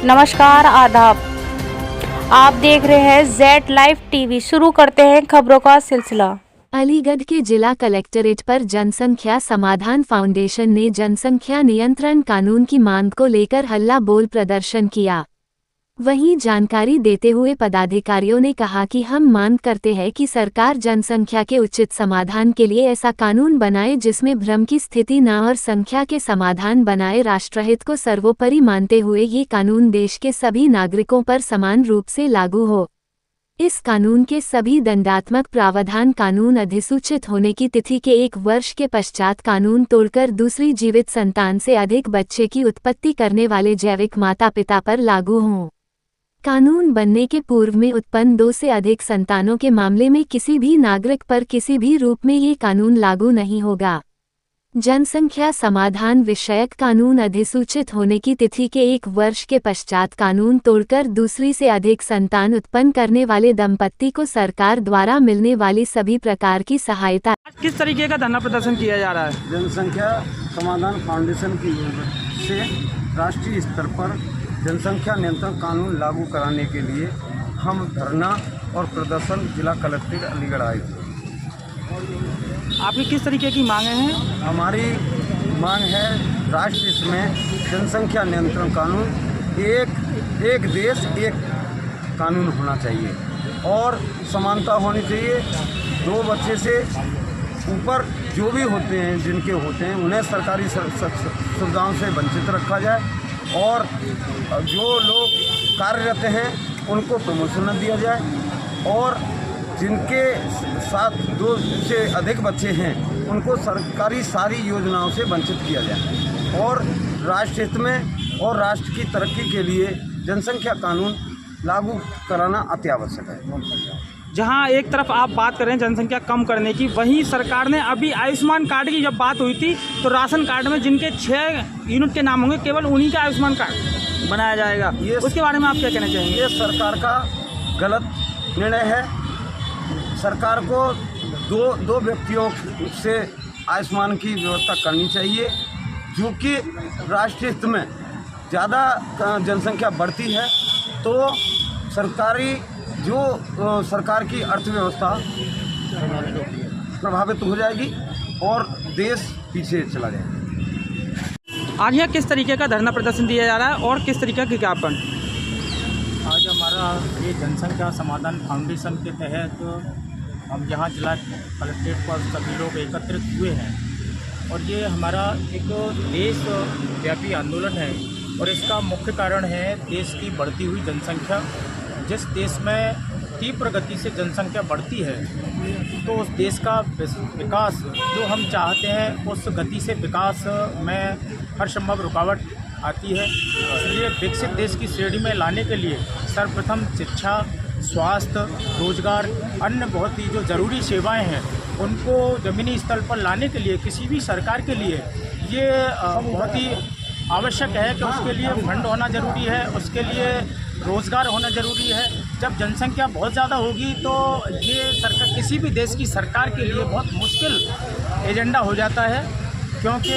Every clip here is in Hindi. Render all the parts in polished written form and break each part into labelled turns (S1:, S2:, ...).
S1: नमस्कार, आदाब। आप देख रहे हैं जेड लाइव टीवी। शुरू करते हैं खबरों का सिलसिला।
S2: अलीगढ़ के जिला कलेक्ट्रेट पर जनसंख्या समाधान फाउंडेशन ने जनसंख्या नियंत्रण कानून की मांग को लेकर हल्ला बोल प्रदर्शन किया। वहीं जानकारी देते हुए पदाधिकारियों ने कहा कि हम मांग करते हैं कि सरकार जनसंख्या के उचित समाधान के लिए ऐसा कानून बनाए जिसमें भ्रम की स्थिति न और संख्या के समाधान बनाए। राष्ट्रहित को सर्वोपरि मानते हुए ये कानून देश के सभी नागरिकों पर समान रूप से लागू हो। इस कानून के सभी दंडात्मक प्रावधान कानून अधिसूचित होने की तिथि के 1 वर्ष के पश्चात कानून तोड़कर दूसरी जीवित संतान से अधिक बच्चे की उत्पत्ति करने वाले जैविक माता पिता पर लागू हों। कानून बनने के पूर्व में उत्पन्न 2 से अधिक संतानों के मामले में किसी भी नागरिक पर किसी भी रूप में ये कानून लागू नहीं होगा। जनसंख्या समाधान विषयक कानून अधिसूचित होने की तिथि के 1 वर्ष के पश्चात कानून तोड़कर दूसरी से अधिक संतान उत्पन्न करने वाले दंपत्ति को सरकार द्वारा मिलने वाली सभी प्रकार की सहायता।
S3: किस तरीके का धरना प्रदर्शन किया जा रहा है?
S4: जनसंख्या समाधान फाउंडेशन की ओर से राष्ट्रीय स्तर पर जनसंख्या नियंत्रण कानून लागू कराने के लिए हम धरना और प्रदर्शन जिला कलेक्ट्रेट अलीगढ़ आए थे।
S3: आपकी किस तरीके की मांगे हैं?
S4: हमारी मांग है राष्ट्र में जनसंख्या नियंत्रण कानून एक देश एक कानून होना चाहिए और समानता होनी चाहिए। 2 बच्चे से ऊपर जो भी होते हैं जिनके होते हैं उन्हें सरकारी सुविधाओं से वंचित रखा जाए और जो लोग कार्यरत हैं उनको प्रमोशन न दिया जाए और जिनके साथ 2 से अधिक बच्चे हैं उनको सरकारी सारी योजनाओं से वंचित किया जाए और राष्ट्र हित में और राष्ट्र की तरक्की के लिए जनसंख्या कानून लागू कराना अति आवश्यक है।
S3: जहां एक तरफ आप बात कर रहे हैं जनसंख्या कम करने की, वहीं सरकार ने अभी आयुष्मान कार्ड की जब बात हुई थी तो राशन कार्ड में जिनके 6 यूनिट के नाम होंगे केवल उन्हीं का आयुष्मान कार्ड बनाया जाएगा। उसके बारे में आप क्या कहना चाहेंगे?
S4: ये सरकार का गलत निर्णय है। सरकार को दो व्यक्तियों से आयुष्मान की व्यवस्था करनी चाहिए, जो कि राष्ट्रीय हित में ज़्यादा जनसंख्या बढ़ती है तो सरकार की अर्थव्यवस्था प्रभावित हो जाएगी और देश पीछे चला जाएगा।
S3: आज यहाँ किस तरीके का धरना प्रदर्शन दिया जा रहा है और किस तरीके का ज्ञापन?
S5: आज हमारा ये जनसंख्या समाधान फाउंडेशन के तहत हम यहाँ जिला कलेक्ट्रेट पर सभी लोग एकत्रित हुए हैं और ये हमारा एक देशव्यापी आंदोलन है और इसका मुख्य कारण है देश की बढ़ती हुई जनसंख्या। जिस देश में तीव्र गति से जनसंख्या बढ़ती है तो उस देश का विकास जो हम चाहते हैं उस गति से विकास में हर संभव रुकावट आती है। इसलिए विकसित देश की श्रेणी में लाने के लिए सर्वप्रथम शिक्षा, स्वास्थ्य, रोजगार, अन्य बहुत ही जो ज़रूरी सेवाएं हैं उनको ज़मीनी स्तर पर लाने के लिए किसी भी सरकार के लिए ये बहुत ही आवश्यक है कि उसके लिए फंड होना ज़रूरी है, उसके लिए रोज़गार होना ज़रूरी है। जब जनसंख्या बहुत ज़्यादा होगी तो ये सरकार किसी भी देश की सरकार के लिए बहुत मुश्किल एजेंडा हो जाता है, क्योंकि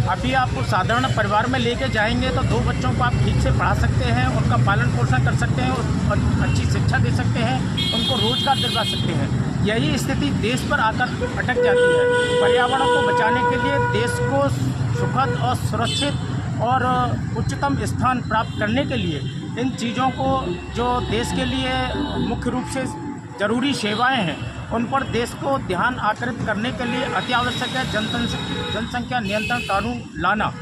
S5: अभी आप साधारण परिवार में लेके जाएंगे तो 2 बच्चों को आप ठीक से पढ़ा सकते हैं, उनका पालन पोषण कर सकते हैं और अच्छी शिक्षा दे सकते हैं, उनको रोज़गार दिलवा सकते हैं। यही स्थिति देश पर आकर अटक जाती है। पर्यावरण को बचाने के लिए देश को सुखद और सुरक्षित और उच्चतम स्थान प्राप्त करने के लिए इन चीज़ों को जो देश के लिए मुख्य रूप से ज़रूरी सेवाएं हैं उन पर देश को ध्यान आकर्षित करने के लिए अति आवश्यक है जनसंख्या नियंत्रण कानून लाना।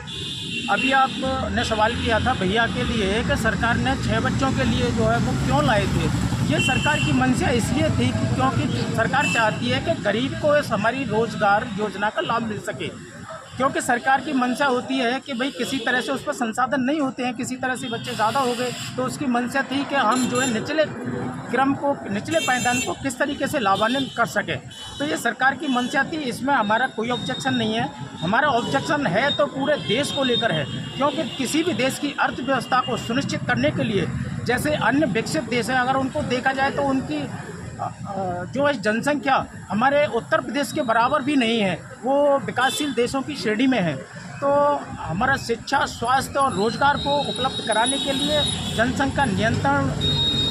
S5: अभी आपने सवाल किया था भैया के लिए कि सरकार ने 6 बच्चों के लिए जो है वो क्यों लाए थे। ये सरकार की मंशा इसलिए थी क्योंकि सरकार चाहती है कि गरीब को इस हमारी रोज़गार योजना का लाभ मिल सके, क्योंकि सरकार की मंशा होती है कि भाई किसी तरह से उस पर संसाधन नहीं होते हैं, किसी तरह से बच्चे ज़्यादा हो गए तो उसकी मंशा थी कि हम जो है निचले क्रम को, निचले पायदान को किस तरीके से लाभान्वित कर सकें। तो ये सरकार की मंशा थी, इसमें हमारा कोई ऑब्जेक्शन नहीं है। हमारा ऑब्जेक्शन है तो पूरे देश को लेकर है, क्योंकि किसी भी देश की अर्थव्यवस्था को सुनिश्चित करने के लिए जैसे अन्य विकसित देश हैं अगर उनको देखा जाए तो उनकी जो है जनसंख्या हमारे उत्तर प्रदेश के बराबर भी नहीं है, वो विकासशील देशों की श्रेणी में है। तो हमारा शिक्षा, स्वास्थ्य और रोजगार को उपलब्ध कराने के लिए जनसंख्या नियंत्रण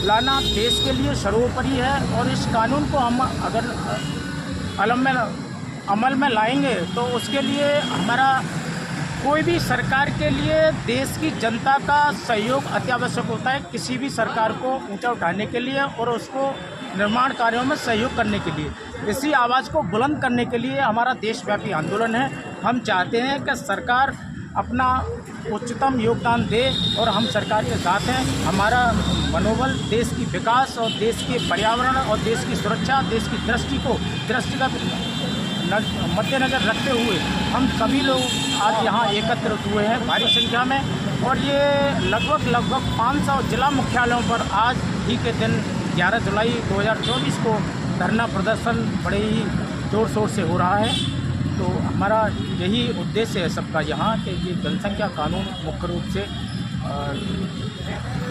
S5: लाना देश के लिए सर्वोपरि है। और इस कानून को हम अगर अमल में लाएंगे तो उसके लिए हमारा कोई भी सरकार के लिए देश की जनता का सहयोग अत्यावश्यक होता है, किसी भी सरकार को ऊंचा उठाने के लिए और उसको निर्माण कार्यों में सहयोग करने के लिए। इसी आवाज़ को बुलंद करने के लिए हमारा देशव्यापी आंदोलन है। हम चाहते हैं कि सरकार अपना उच्चतम योगदान दे और हम सरकार के साथ हैं। हमारा मनोबल देश की विकास और देश के पर्यावरण और देश की सुरक्षा, देश की दृष्टिगत मद्देनज़र रखते हुए हम सभी लोग आज यहाँ एकत्रित हुए हैं भारी संख्या में। और ये लगभग 500 जिला मुख्यालयों पर आज ही के दिन 11 जुलाई 2024 को धरना प्रदर्शन बड़े ही जोर शोर से हो रहा है। तो हमारा यही उद्देश्य है सबका यहाँ कि ये जनसंख्या कानून मुख्य रूप से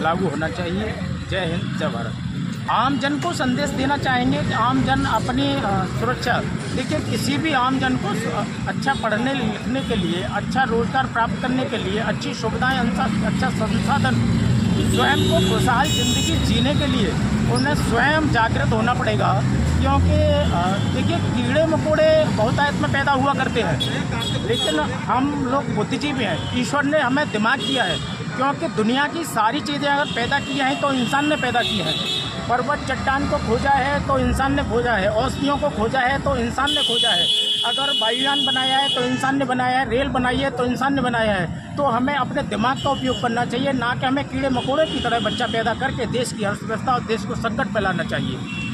S5: लागू होना चाहिए। जय हिंद, जय भारत। आम जन को संदेश देना चाहेंगे कि आम जन अपनी सुरक्षा, देखिए किसी भी आम जन को अच्छा पढ़ने लिखने के लिए, अच्छा रोजगार प्राप्त करने के लिए, अच्छी सुविधाएं, अच्छा संसाधन, स्वयं को खुशहाल ज़िंदगी जीने के लिए उन्हें स्वयं जागृत होना पड़ेगा। क्योंकि देखिए कीड़े मकोड़े बहुतायत में पैदा हुआ करते हैं, लेकिन हम लोग बुद्धिजीवी हैं। ईश्वर ने हमें दिमाग दिया है, क्योंकि दुनिया की सारी चीज़ें अगर पैदा की हैं तो इंसान ने पैदा की हैं। पर्वत चट्टान को खोजा है तो इंसान ने खोजा है, औषधियों को खोजा है तो इंसान ने खोजा है, अगर वायुयान बनाया है तो इंसान ने बनाया है, रेल बनाई है तो इंसान ने बनाया है। तो हमें अपने दिमाग का उपयोग करना चाहिए, ना कि हमें कीड़े मकोड़े की तरह बच्चा पैदा करके देश की अर्थव्यवस्था और देश को संकट फैलाना चाहिए।